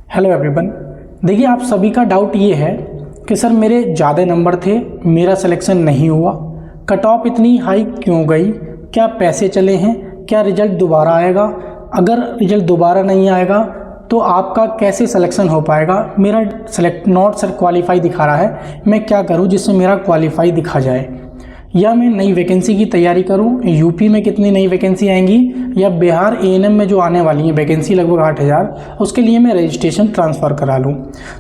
Hello everyone. देखिए, आप सभी का डाउट ये है कि सर मेरे ज़्यादा नंबर थे, मेरा सिलेक्शन नहीं हुआ, कट ऑफ इतनी हाई क्यों गई, क्या पैसे चले हैं, क्या रिज़ल्ट दोबारा आएगा, अगर रिज़ल्ट दोबारा नहीं आएगा तो आपका कैसे सिलेक्शन हो पाएगा, मेरा सेलेक्ट नॉट सर क्वालिफाई दिखा रहा है, मैं क्या करूं जिससे मेरा क्वालिफाई दिखा जाए, या मैं नई वैकेंसी की तैयारी करूं, यूपी में कितनी नई वैकेंसी आएंगी या बिहार एएनएम में जो आने वाली हैं वैकेंसी लगभग 8000, उसके लिए मैं रजिस्ट्रेशन ट्रांसफ़र करा लूं।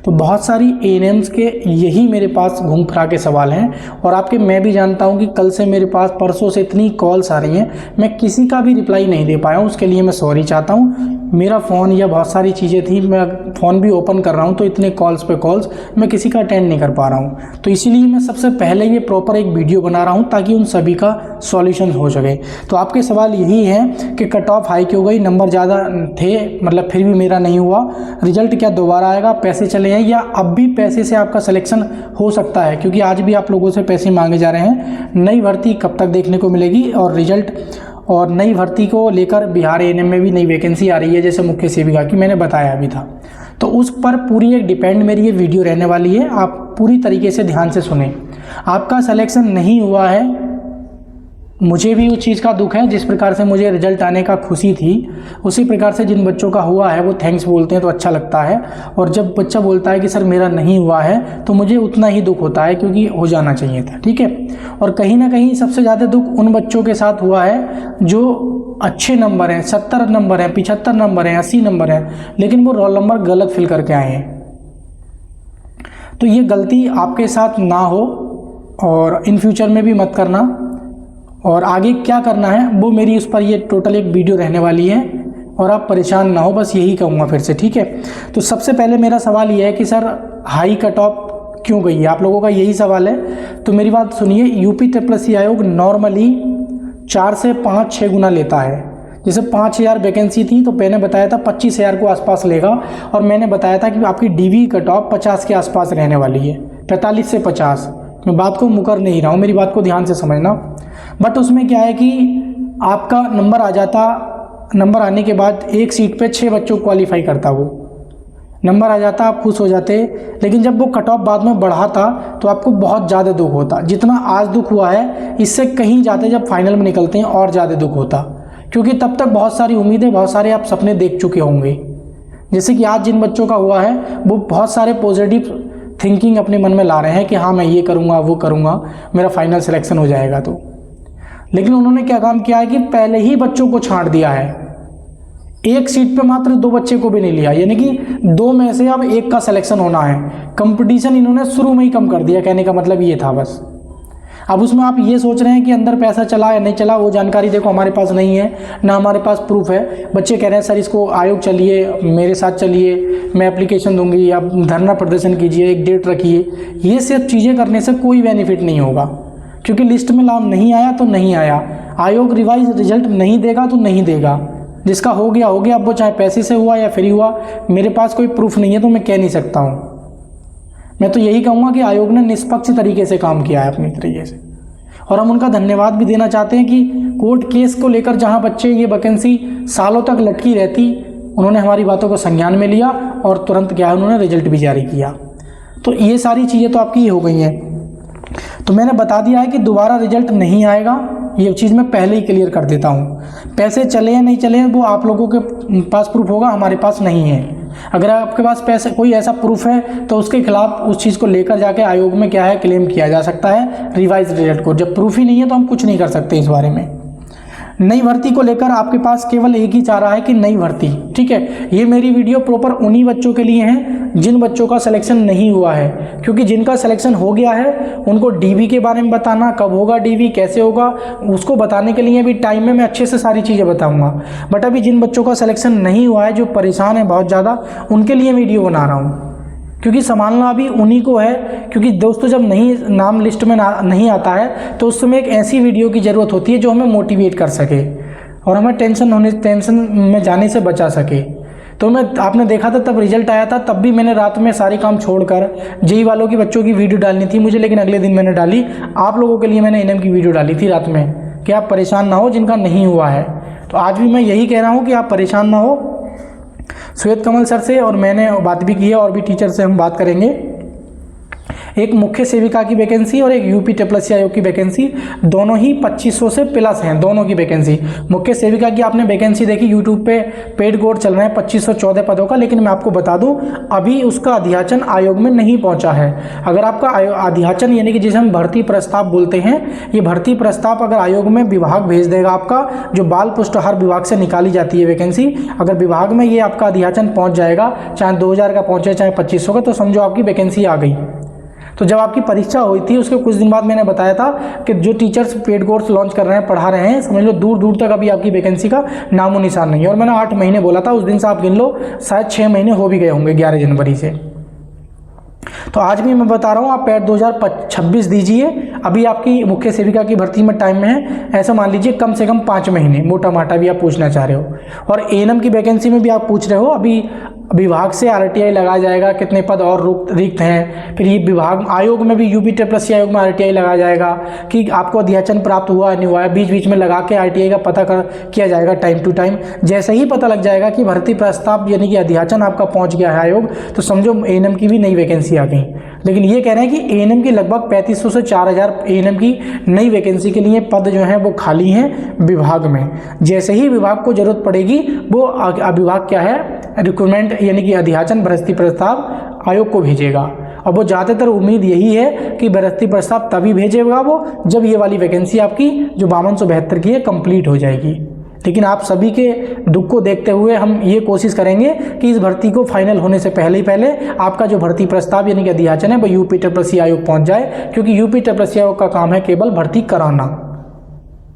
तो बहुत सारी एएनएम्स के यही मेरे पास घूम फिरा के सवाल हैं और आपके मैं भी जानता हूं कि कल से मेरे पास परसों से इतनी कॉल्स आ रही हैं, मैं किसी का भी रिप्लाई नहीं दे पाया हूँ, उसके लिए मैं सॉरी चाहता हूँ। मेरा फ़ोन या बहुत सारी चीज़ें थी, मैं फ़ोन भी ओपन कर रहा हूँ तो इतने कॉल्स पे कॉल्स मैं किसी का अटेंड नहीं कर पा रहा हूँ। तो इसीलिए मैं सबसे पहले ये प्रॉपर एक वीडियो बना रहा हूँ ताकि उन सभी का सॉल्यूशन हो सके। तो आपके सवाल यही है कि कट ऑफ हाई क्यों गई, नंबर ज़्यादा थे मतलब फिर भी मेरा नहीं हुआ, रिजल्ट क्या दोबारा आएगा, पैसे चले हैं या अब भी पैसे से आपका सिलेक्शन हो सकता है, क्योंकि आज भी आप लोगों से पैसे मांगे जा रहे हैं। नई भर्ती कब तक देखने को मिलेगी और रिजल्ट और नई भर्ती को लेकर बिहार एएनएम में भी नई वैकेंसी आ रही है जैसे मुख्य सेविका की मैंने बताया भी था। तो उस पर पूरी एक डिपेंड मेरी ये वीडियो रहने वाली है, आप पूरी तरीके से ध्यान से सुने। आपका सिलेक्शन नहीं हुआ है, मुझे भी उस चीज़ का दुख है, जिस प्रकार से मुझे रिजल्ट आने का खुशी थी उसी प्रकार से जिन बच्चों का हुआ है वो थैंक्स बोलते हैं तो अच्छा लगता है। और जब बच्चा बोलता है कि सर मेरा नहीं हुआ है तो मुझे उतना ही दुख होता है क्योंकि हो जाना चाहिए था, ठीक है। और कहीं ना कहीं सबसे ज़्यादा दुख उन बच्चों के साथ हुआ है जो अच्छे नंबर हैं, 70 नंबर हैं, 75 नंबर हैं, 80 नंबर हैं, लेकिन वो रोल नंबर गलत फिल करके आए हैं। तो ये गलती आपके साथ ना हो और इन फ्यूचर में भी मत करना। और आगे क्या करना है वो मेरी उस पर ये टोटल एक वीडियो रहने वाली है और आप परेशान ना हो, बस यही कहूँगा फिर से, ठीक है। तो सबसे पहले मेरा सवाल ये है कि सर हाई कट ऑफ क्यों गई है, आप लोगों का यही सवाल है। तो मेरी बात सुनिए, यूपी ट्रिपल आयोग नॉर्मली 4 से 5-6 गुना लेता है। जैसे 5000 वैकेंसी थी तो मैंने बताया था 25000 को आसपास लेगा, और मैंने बताया था कि आपकी डीवी कट ऑफ 50 के आसपास रहने वाली है, 45 से 50। मैं बात को मुकर नहीं रहा हूँ, मेरी बात को ध्यान से समझना। बट उसमें क्या है कि आपका नंबर आ जाता, नंबर आने के बाद एक सीट पे 6 बच्चों क्वालिफाई करता, वो नंबर आ जाता, आप खुश हो जाते। लेकिन जब वो कट ऑफ बाद में बढ़ाता तो आपको बहुत ज़्यादा दुख होता। जितना आज दुख हुआ है इससे कहीं ज़्यादा जब फाइनल में निकलते हैं और ज़्यादा दुख होता, क्योंकि तब तक बहुत सारी उम्मीदें, बहुत सारे आप सपने देख चुके होंगे। जैसे कि आज जिन बच्चों का हुआ है वो बहुत सारे पॉजिटिव थिंकिंग अपने मन में ला रहे हैं कि हाँ मैं ये करूँगा वो करूँगा, मेरा फाइनल सिलेक्शन हो जाएगा। तो लेकिन उन्होंने क्या काम किया है कि पहले ही बच्चों को छांट दिया है, एक सीट पे मात्र 2 बच्चे को भी नहीं लिया, यानी कि 2 में से अब 1 का सिलेक्शन होना है। कंपटीशन इन्होंने शुरू में ही कम कर दिया, कहने का मतलब ये था बस। अब उसमें आप ये सोच रहे हैं कि अंदर पैसा चला या नहीं चला, वो जानकारी देखो हमारे पास नहीं है, ना हमारे पास प्रूफ है। बच्चे कह रहे हैं सर इसको आयोग चलिए, मेरे साथ चलिए, मैं एप्लीकेशन दूंगी, आप धरना प्रदर्शन कीजिए, एक डेट रखिए। ये सब चीज़ें करने से कोई बेनिफिट नहीं होगा, क्योंकि लिस्ट में नाम नहीं आया तो नहीं आया, आयोग रिवाइज रिजल्ट नहीं देगा तो नहीं देगा, जिसका हो गया हो गया। अब वो चाहे पैसे से हुआ या फ्री हुआ, मेरे पास कोई प्रूफ नहीं है तो मैं कह नहीं सकता हूँ। मैं तो यही कहूँगा कि आयोग ने निष्पक्ष तरीके से काम किया है अपनी तरीके से, और हम उनका धन्यवाद भी देना चाहते हैं कि कोर्ट केस को लेकर जहाँ बच्चे ये वैकेंसी सालों तक लटकी रहती, उन्होंने हमारी बातों को संज्ञान में लिया और तुरंत क्या है उन्होंने रिजल्ट भी जारी किया। तो ये सारी चीज़ें तो आपकी हो गई हैं। तो मैंने बता दिया है कि दोबारा रिजल्ट नहीं आएगा, ये चीज़ मैं पहले ही क्लियर कर देता हूँ। पैसे चले या नहीं चले वो आप लोगों के पास प्रूफ होगा, हमारे पास नहीं है। अगर आपके पास पैसे कोई ऐसा प्रूफ है तो उसके खिलाफ उस चीज़ को लेकर जाके आयोग में क्या है क्लेम किया जा सकता है रिवाइज रिजल्ट को। जब प्रूफ ही नहीं है तो हम कुछ नहीं कर सकते इस बारे में। नई भर्ती को लेकर आपके पास केवल एक ही चाह रहा है कि नई भर्ती, ठीक है। ये मेरी वीडियो प्रॉपर उन्हीं बच्चों के लिए है जिन बच्चों का सिलेक्शन नहीं हुआ है, क्योंकि जिनका सिलेक्शन हो गया है उनको डीवी के बारे में बताना, कब होगा डीवी, कैसे होगा, उसको बताने के लिए भी टाइम में मैं अच्छे से सारी चीज़ें बताऊंगा। बट अभी जिन बच्चों का सिलेक्शन नहीं हुआ है, जो परेशान है बहुत ज़्यादा, उनके लिए वीडियो बना रहा हूँ, क्योंकि संभालना अभी उन्हीं को है। क्योंकि दोस्तों जब नहीं नाम लिस्ट में नहीं आता है तो उस समय एक ऐसी वीडियो की ज़रूरत होती है जो हमें मोटिवेट कर सके और हमें टेंशन में जाने से बचा सके। तो आपने देखा था तब रिजल्ट आया था, तब भी मैंने रात में सारे काम छोड़कर जेई वालों की बच्चों की वीडियो डालनी थी मुझे, लेकिन अगले दिन मैंने डाली। आप लोगों के लिए मैंने एएनएम की वीडियो डाली थी रात में कि आप परेशान ना हो जिनका नहीं हुआ है। तो आज भी मैं यही कह रहा हूँ कि आप परेशान ना हो, श्वेत कमल सर से और मैंने बात भी की है, और भी टीचर से हम बात करेंगे। एक मुख्य सेविका की वैकेंसी और एक यूपी तपस्वी आयोग की वैकेंसी, दोनों ही 2500 से प्लस हैं, दोनों की वैकेंसी। मुख्य सेविका की आपने वैकेंसी देखी, यूट्यूब पे पेड कोड चल रहे हैं 2514 पदों का, लेकिन मैं आपको बता दूं अभी उसका अध्याचन आयोग में नहीं पहुंचा है। अगर आपका अध्याचन यानी कि जिसे हम भर्ती प्रस्ताव बोलते हैं, ये भर्ती प्रस्ताव अगर आयोग में विभाग भेज देगा आपका, जो बाल पुष्टाहार विभाग से निकाली जाती है वैकेंसी, अगर विभाग में ये आपका अध्याचन पहुँच जाएगा, चाहे 2000 का पहुँचे चाहे 2500 का, तो समझो आपकी वैकेंसी आ गई। तो जब आपकी परीक्षा हुई थी उसके कुछ दिन बाद मैंने बताया था कि जो टीचर्स पेड कोर्स लॉन्च कर रहे हैं, पढ़ा रहे हैं, समझ लो दूर दूर तक अभी आपकी वैकेंसी का नामो निशान नहीं है। और मैंने 8 महीने बोला था, उस दिन से आप गिन लो शायद 6 महीने हो भी गए होंगे 11 जनवरी से। तो आज भी मैं बता रहा हूँ, आप पैड 2026 दीजिए। अभी आपकी मुख्य सेविका की भर्ती में टाइम में है, ऐसा मान लीजिए कम से कम 5 महीने, मोटा माटा भी आप पूछना चाह रहे हो। और एएनएम की वैकेंसी में भी आप पूछ रहे हो, अभी विभाग से आरटीआई लगाया जाएगा, कितने पद और रिक्त हैं। फिर ये विभाग आयोग में भी, यूपी तपस्वी आयोग में आरटीआई लगाया जाएगा कि आपको अध्याचन प्राप्त हुआ नहीं हुआ है, बीच बीच में लगा के आरटीआई का पता किया जाएगा टाइम टू टाइम। जैसे ही पता लग जाएगा कि भर्ती प्रस्ताव यानी कि अध्याचन आपका पहुंच गया है आयोग, तो समझो एएनएम की भी नई वैकेंसी आ गई। लेकिन ये कह रहे हैं कि एएनएम की लगभग 3500 से 4000 एएनएम की नई वैकेंसी के लिए पद जो हैं वो खाली हैं विभाग में। जैसे ही विभाग को जरूरत पड़ेगी, वो विभाग क्या है, रिक्रूटमेंट यानी कि अध्याचन भर्ती प्रस्ताव आयोग को भेजेगा। और वो ज़्यादातर उम्मीद यही है कि भर्ती प्रस्ताव तभी भेजेगा वो, जब ये वाली वैकेंसी आपकी जो 5272 की है कंप्लीट हो जाएगी। लेकिन आप सभी के दुख को देखते हुए हम ये कोशिश करेंगे कि इस भर्ती को फाइनल होने से पहले ही पहले आपका जो भर्ती प्रस्ताव यानी कि अध्याचन है वो यूपी तपस्वी आयोग पहुंच जाए। क्योंकि यूपी तपस्वी आयोग का काम है केवल भर्ती कराना,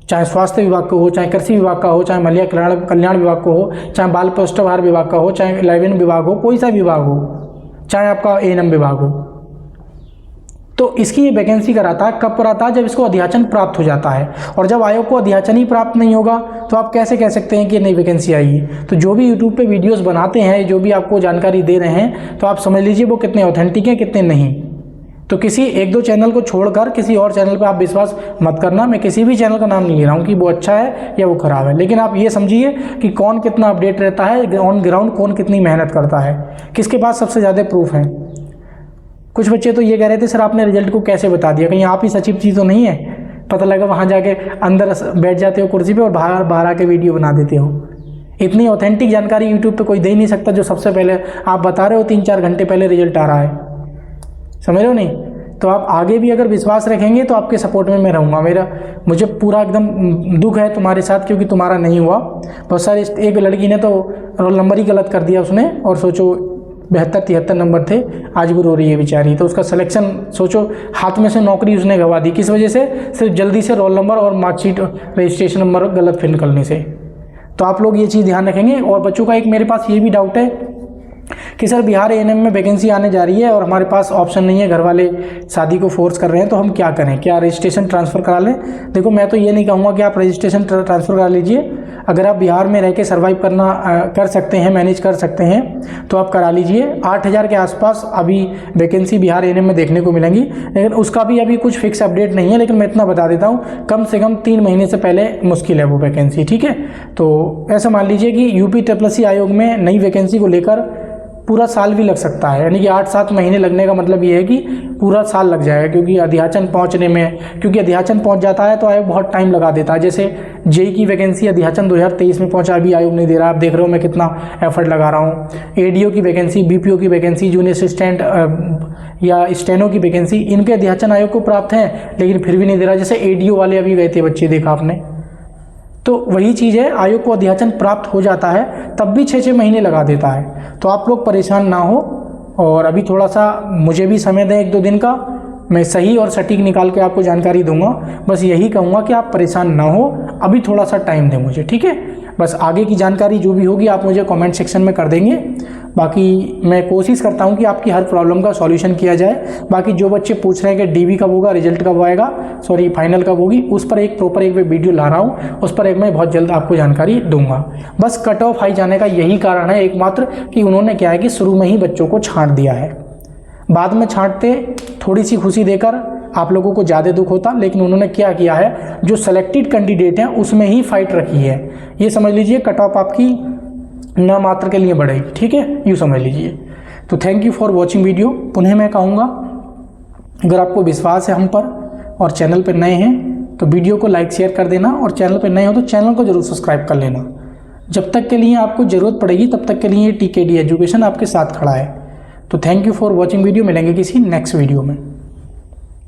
चाहे स्वास्थ्य विभाग को हो, चाहे कृषि विभाग का हो, चाहे महिला कल्याण विभाग को हो, चाहे बाल पुष्टाहार विभाग का हो, चाहे रेवेन्यू विभाग हो, कोई सा विभाग हो, चाहे आपका एएनएम विभाग हो। तो इसकी ये वैकेंसी कराता है, कब कराता है, जब इसको अध्याचन प्राप्त हो जाता है। और जब आयोग को अध्याचन ही प्राप्त नहीं होगा तो आप कैसे कह सकते हैं कि नई वैकेंसी आई है। तो जो भी यूट्यूब पे वीडियोस बनाते हैं, जो भी आपको जानकारी दे रहे हैं, तो आप समझ लीजिए वो कितने ऑथेंटिक हैं कितने नहीं। तो किसी 1-2 चैनल को छोड़कर किसी और चैनल पर आप विश्वास मत करना। मैं किसी भी चैनल का नाम नहीं ले रहा हूँ कि वो अच्छा है या वो खराब है, लेकिन आप ये समझिए कि कौन कितना अपडेट रहता है ऑन ग्राउंड, कौन कितनी मेहनत करता है, किसके पास सबसे ज़्यादा प्रूफ है। कुछ बच्चे तो ये कह रहे थे सर आपने रिजल्ट को कैसे बता दिया, कहीं आप ही सचिव चीज़ तो नहीं है। पता लगा वहाँ जाके अंदर बैठ जाते हो कुर्सी पे और बाहर आके वीडियो बना देते हो। इतनी ऑथेंटिक जानकारी यूट्यूब पे कोई दे ही नहीं सकता जो सबसे पहले आप बता रहे हो 3-4 घंटे पहले रिजल्ट आ रहा है। समझ रहे हो नहीं? तो आप आगे भी अगर विश्वास रखेंगे तो आपके सपोर्ट में मैं रहूँगा। मुझे पूरा एकदम दुख है तुम्हारे साथ, क्योंकि तुम्हारा नहीं हुआ। बहुत सारी एक लड़की ने तो रोल नंबर ही गलत कर दिया उसने, और सोचो 72-73 नंबर थे, आज भी रो रही है बेचारी। तो उसका सिलेक्शन सोचो, हाथ में से नौकरी उसने गंवा दी, किस वजह से? सिर्फ जल्दी से रोल नंबर और मार्कशीट रजिस्ट्रेशन नंबर गलत फिल करने से। तो आप लोग ये चीज़ ध्यान रखेंगे। और बच्चों का एक मेरे पास ये भी डाउट है कि सर बिहार एएनएम में वैकेंसी आने जा रही है और हमारे पास ऑप्शन नहीं है, घर वाले शादी को फोर्स कर रहे हैं, तो हम क्या करें? क्या रजिस्ट्रेशन ट्रांसफ़र करा लें? देखो मैं तो ये नहीं कहूँगा कि आप रजिस्ट्रेशन ट्रांसफ़र करा लीजिए। अगर आप बिहार में रह के सर्वाइव कर सकते हैं, मैनेज कर सकते हैं, तो आप करा लीजिए। 8000 के आसपास अभी वैकेंसी बिहार एएनएम में देखने को मिलेंगी, लेकिन उसका भी अभी कुछ फिक्स अपडेट नहीं है। लेकिन मैं इतना बता देता हूँ, कम से कम 3 महीने से पहले मुश्किल है वो वैकेंसी, ठीक है? तो ऐसा मान लीजिए कि यूपी तपस्वी आयोग में नई वैकेंसी को लेकर पूरा साल भी लग सकता है, यानी कि 8-7 महीने लगने का मतलब ये है कि पूरा साल लग जाएगा। क्योंकि अध्याचन पहुंचने में, क्योंकि अध्याचन पहुंच जाता है तो आयोग बहुत टाइम लगा देता है। जैसे जेई की वैकेंसी अध्याचन 2023 में पहुंचा, अभी आयोग नहीं दे रहा। आप देख रहे हो मैं कितना एफर्ट लगा रहा हूँ। एडीओ की वैकेंसी, बीपीओ की वैकेंसी, जूनियर असिस्टेंट या स्टेनो की वैकेंसी, इनके अध्याचन आयोग को प्राप्त हैं, लेकिन फिर भी नहीं दे रहा। जैसे एडीओ वाले अभी गए थे बच्चे, देखा आपने। तो वही चीज़ है, आयोग को अध्याचन प्राप्त हो जाता है तब भी 6-6 महीने लगा देता है। तो आप लोग परेशान ना हो, और अभी थोड़ा सा मुझे भी समय दें 1-2 दिन का, मैं सही और सटीक निकाल के आपको जानकारी दूंगा। बस यही कहूँगा कि आप परेशान ना हो, अभी थोड़ा सा टाइम दें मुझे, ठीक है? बस आगे की जानकारी जो भी होगी आप मुझे कमेंट सेक्शन में कर देंगे। बाकी मैं कोशिश करता हूँ कि आपकी हर प्रॉब्लम का सॉल्यूशन किया जाए। बाकी जो बच्चे पूछ रहे हैं कि डीवी कब होगा, रिजल्ट कब आएगा, सॉरी फाइनल कब होगी, उस पर एक प्रॉपर एक वीडियो ला रहा हूँ, उस पर एक मैं बहुत जल्द आपको जानकारी दूंगा। बस कट ऑफ हाई जाने का यही कारण है एकमात्र, कि उन्होंने क्या है कि शुरू में ही बच्चों को छांट दिया है। बाद में छांटते थोड़ी सी खुशी देकर आप लोगों को ज़्यादा दुख होता, लेकिन उन्होंने क्या किया है, जो सेलेक्टेड कैंडिडेट हैं उसमें ही फाइट रखी है। ये समझ लीजिए कट ऑफ आपकी न मात्र के लिए बढ़ेगी, ठीक है, यूँ समझ लीजिए। तो thank you for watching video. पुनः मैं कहूँगा, अगर आपको विश्वास है हम पर और चैनल पर नए हैं तो वीडियो को लाइक शेयर कर देना, और चैनल पर नए हो तो चैनल को जरूर सब्सक्राइब कर लेना। जब तक के लिए आपको ज़रूरत पड़ेगी तब तक के लिए TKD एजुकेशन आपके साथ खड़ा है। तो thank you for watching video. मिलेंगे किसी नेक्स्ट वीडियो में।